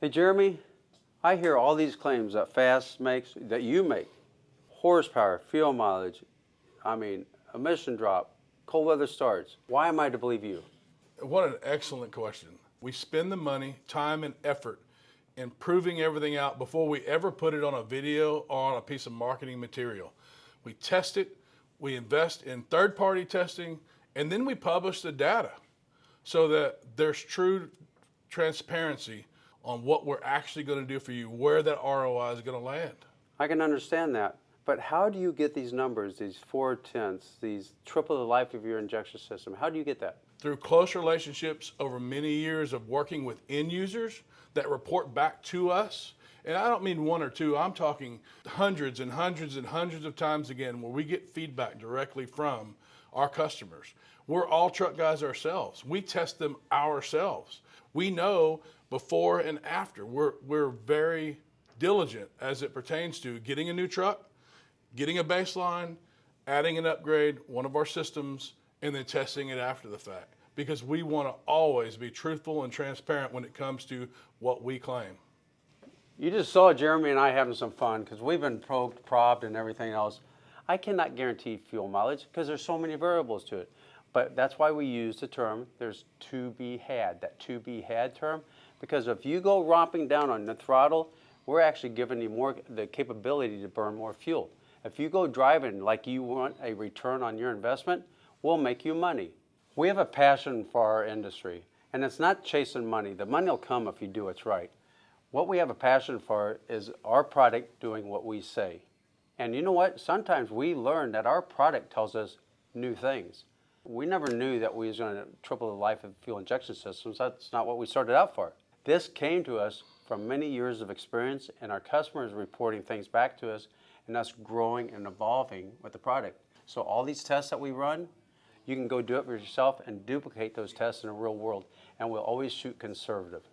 Hey Jeremy, I hear all these claims that FASS makes, that you make. Horsepower, fuel mileage, emission drop, cold weather starts. Why am I to believe you? What an excellent question. We spend the money, time, and effort in proving everything out before we ever put it on a video or on a piece of marketing material. We test it, we invest in third-party testing, and then we publish the data so that there's true transparency on what we're actually going to do for you, where that ROI is going to land. I can understand that, but how do you get these numbers, these 4/10, these triple the life of your injection system? How do you get that? Through close relationships over many years of working with end users that report back to us. And I don't mean one or two, I'm talking hundreds and hundreds and hundreds of times again where we get feedback directly from our customers. We're all truck guys ourselves. We test them ourselves. We know before and after. We're very diligent as it pertains to getting a new truck, getting a baseline, adding an upgrade, one of our systems, and then testing it after the fact. Because we want to always be truthful and transparent when it comes to what we claim. You just saw Jeremy and I having some fun because we've been probed, probbed, and everything else. I cannot guarantee fuel mileage because there's so many variables to it. But that's why we use the term, there's to be had, that to be had term. Because if you go romping down on the throttle, we're actually giving you more, the capability to burn more fuel. If you go driving like you want a return on your investment, we'll make you money. We have a passion for our industry, and it's not chasing money. The money will come if you do what's right. What we have a passion for is our product doing what we say. And you know what? Sometimes we learn that our product tells us new things. We never knew that we was going to triple the life of fuel injection systems. That's not what we started out for. This came to us from many years of experience and our customers reporting things back to us and us growing and evolving with the product. So all these tests that we run, you can go do it for yourself and duplicate those tests in the real world. And we'll always shoot conservative.